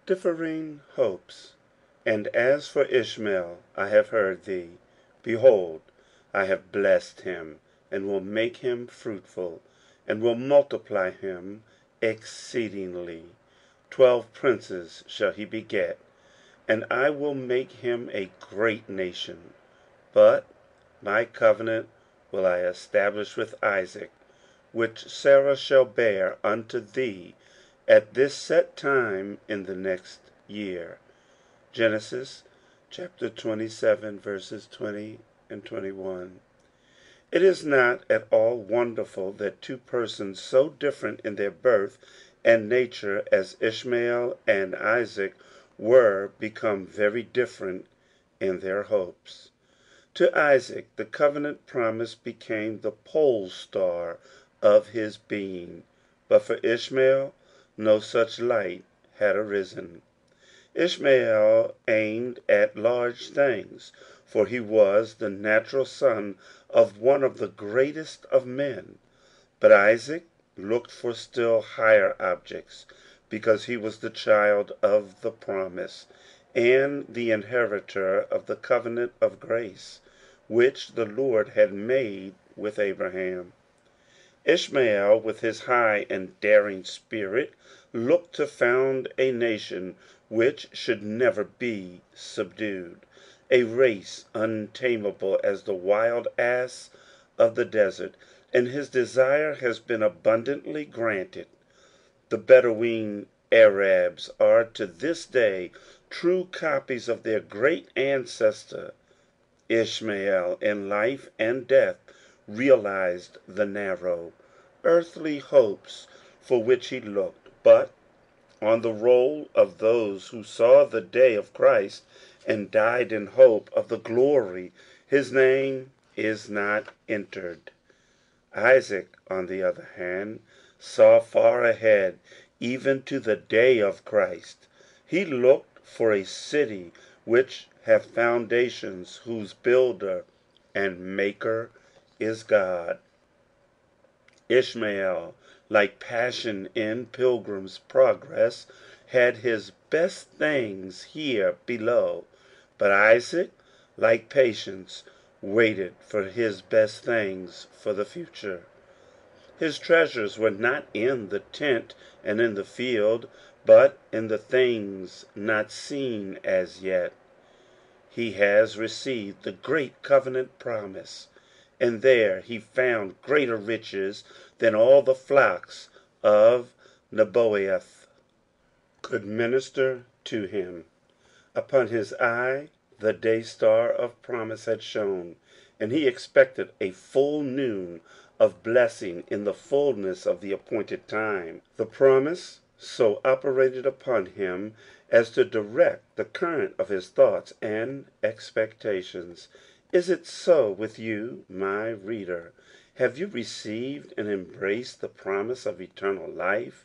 Differing hopes. And as for Ishmael, I have heard thee. Behold, I have blessed him, and will make him fruitful, and will multiply him exceedingly. 12 princes shall he beget, and I will make him a great nation. But my covenant will I establish with Isaac, which Sarah shall bear unto thee at this set time in the next year. Genesis chapter 27, verses 20 and 21. It is not at all wonderful that two persons so different in their birth and nature as Ishmael and Isaac were become very different in their hopes. To Isaac, the covenant promise became the pole star of his being, but for Ishmael no such light had arisen. Ishmael aimed at large things, for he was the natural son of one of the greatest of men. But Isaac looked for still higher objects, because he was the child of the promise, and the inheritor of the covenant of grace, which the Lord had made with Abraham. Ishmael, with his high and daring spirit, looked to found a nation which should never be subdued, a race untamable as the wild ass of the desert, and his desire has been abundantly granted. The Bedouin Arabs are to this day true copies of their great ancestor. Ishmael, in life and death, realized the narrow, earthly hopes for which he looked, but on the roll of those who saw the day of Christ and died in hope of the glory his name is not entered. Isaac, on the other hand, saw far ahead, even to the day of Christ. He looked for a city which hath foundations, whose builder and maker is God. Ishmael, like passion in Pilgrim's Progress, had his best things here below, but Isaac, like patience, waited for his best things for the future. His treasures were not in the tent and in the field, but in the things not seen as yet. He has received the great covenant promise, and there he found greater riches than all the flocks of Nebaioth could minister to him. Upon his eye the day star of promise had shone, and he expected a full noon of blessing in the fullness of the appointed time. The promise so operated upon him as to direct the current of his thoughts and expectations. Is it so with you, my reader? Have you received and embraced the promise of eternal life?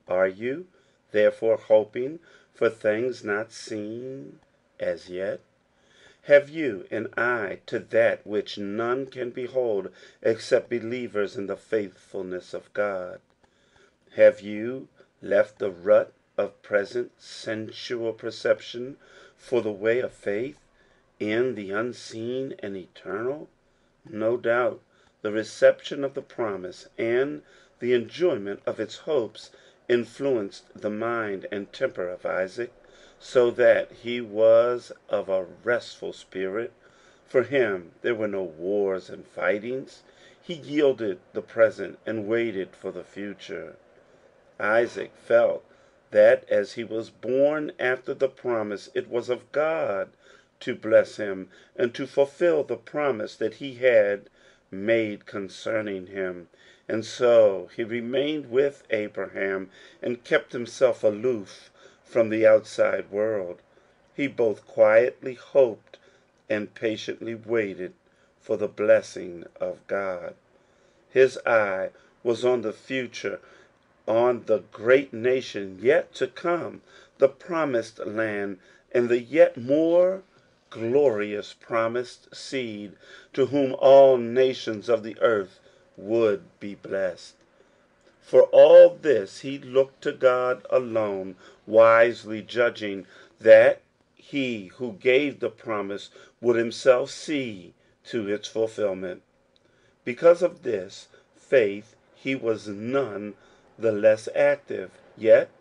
Are you, therefore, hoping for things not seen as yet? Have you an eye to that which none can behold except believers in the faithfulness of God? Have you left the rut of present sensual perception for the way of faith in the unseen and eternal? No doubt the reception of the promise and the enjoyment of its hopes influenced the mind and temper of Isaac, so that he was of a restful spirit. For him there were no wars and fightings. He yielded the present and waited for the future. Isaac felt that as he was born after the promise, it was of God to bless him and to fulfill the promise that he had made concerning him. And so he remained with Abraham and kept himself aloof from the outside world. He both quietly hoped and patiently waited for the blessing of God. His eye was on the future, on the great nation yet to come, the promised land, and the yet more glorious promised seed, to whom all nations of the earth would be blessed. For all this he looked to God alone, wisely judging that he who gave the promise would himself see to its fulfillment. Because of this faith he was none the less active, yet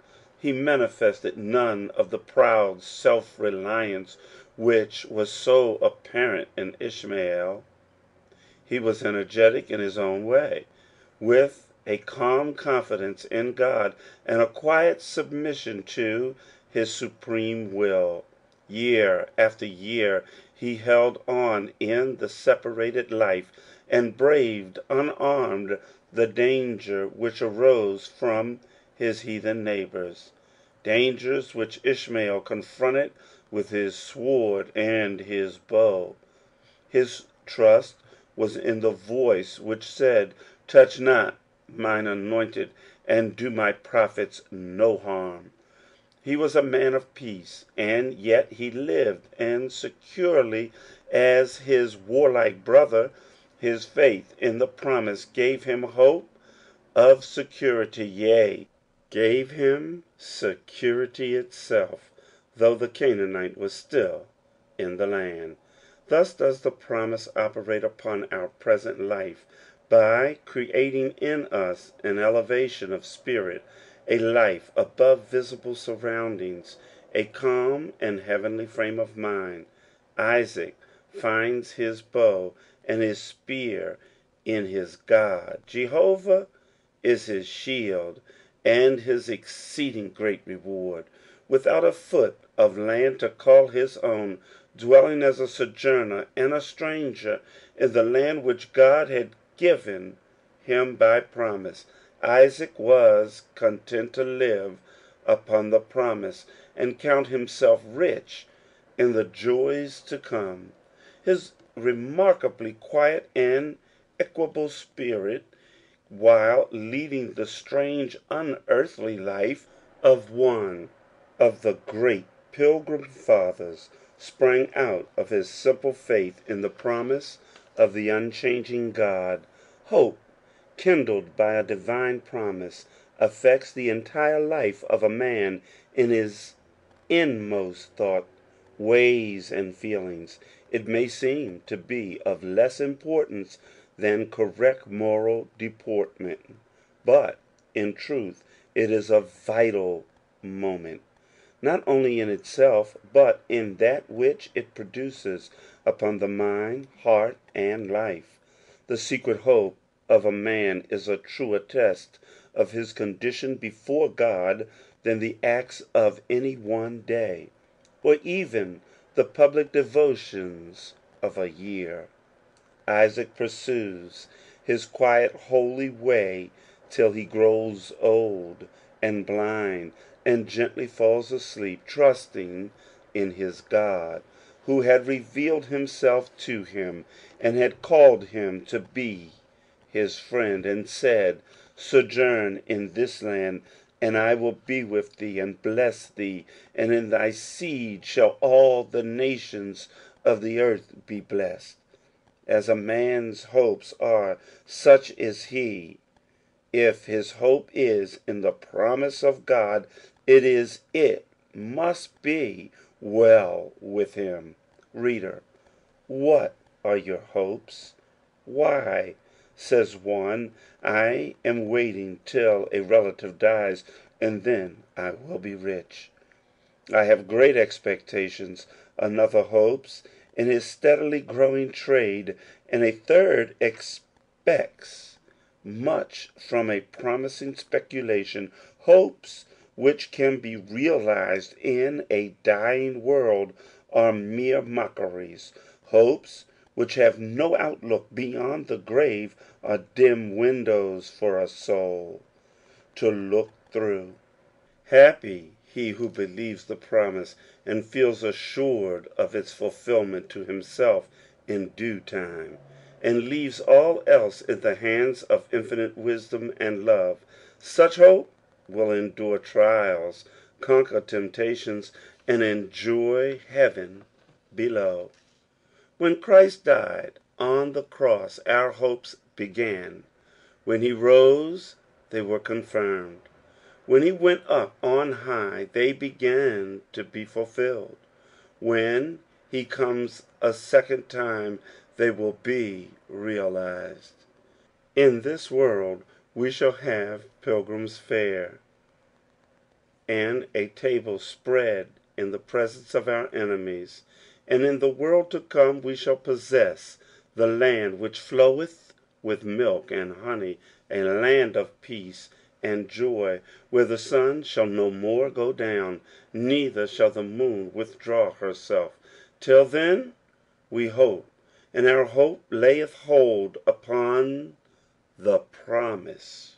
he manifested none of the proud self-reliance which was so apparent in Ishmael. He was energetic in his own way, with a calm confidence in God and a quiet submission to his supreme will. Year after year he held on in the separated life and braved unarmed the danger which arose from his heathen neighbors, dangers which Ishmael confronted with his sword and his bow. His trust was in the voice which said, "Touch not mine anointed, and do my prophets no harm." He was a man of peace, and yet he lived as securely as his warlike brother. His faith in the promise gave him hope of security, yea, gave him security itself, though the Canaanite was still in the land. Thus does the promise operate upon our present life by creating in us an elevation of spirit, a life above visible surroundings, a calm and heavenly frame of mind. Isaac finds his bow and his spear in his God. Jehovah is his shield and his exceeding great reward. Without a foot of land to call his own, dwelling as a sojourner and a stranger in the land which God had given him by promise, Isaac was content to live upon the promise and count himself rich in the joys to come. His remarkably quiet and equable spirit, while leading the strange unearthly life of one of the great pilgrim fathers, sprang out of his simple faith in the promise of the unchanging God. Hope, kindled by a divine promise, affects the entire life of a man in his inmost thought, ways, and feelings. It may seem to be of less importance than correct moral deportment, but in truth it is of vital moment, not only in itself, but in that which it produces upon the mind, heart, and life. The secret hope of a man is a truer test of his condition before God than the acts of any one day, or even the public devotions of a year. Isaac pursues his quiet, holy way till he grows old and blind, and gently falls asleep, trusting in his God, who had revealed himself to him and had called him to be his friend, and said, "Sojourn in this land, and I will be with thee, and bless thee, and in thy seed shall all the nations of the earth be blessed." As a man's hopes are, such is he. If his hope is in the promise of God, it must be well with him. Reader, what are your hopes? "Why," says one, "I am waiting till a relative dies, and then I will be rich." "I have great expectations," another hopes, in his steadily growing trade, and a third expects much from a promising speculation. Hopes which can be realized in a dying world are mere mockeries. Hopes which have no outlook beyond the grave are dim windows for a soul to look through. Happy he who believes the promise and feels assured of its fulfillment to himself in due time, and leaves all else in the hands of infinite wisdom and love. Such hope will endure trials, conquer temptations, and enjoy heaven below. When Christ died on the cross, our hopes began. When he rose, they were confirmed. When he went up on high, they began to be fulfilled. When he comes a second time, they will be realized. In this world we shall have pilgrim's fare, and a table spread in the presence of our enemies. And in the world to come we shall possess the land which floweth with milk and honey, a land of peace and joy, where the sun shall no more go down, neither shall the moon withdraw herself. Till then we hope, and our hope layeth hold upon the promise.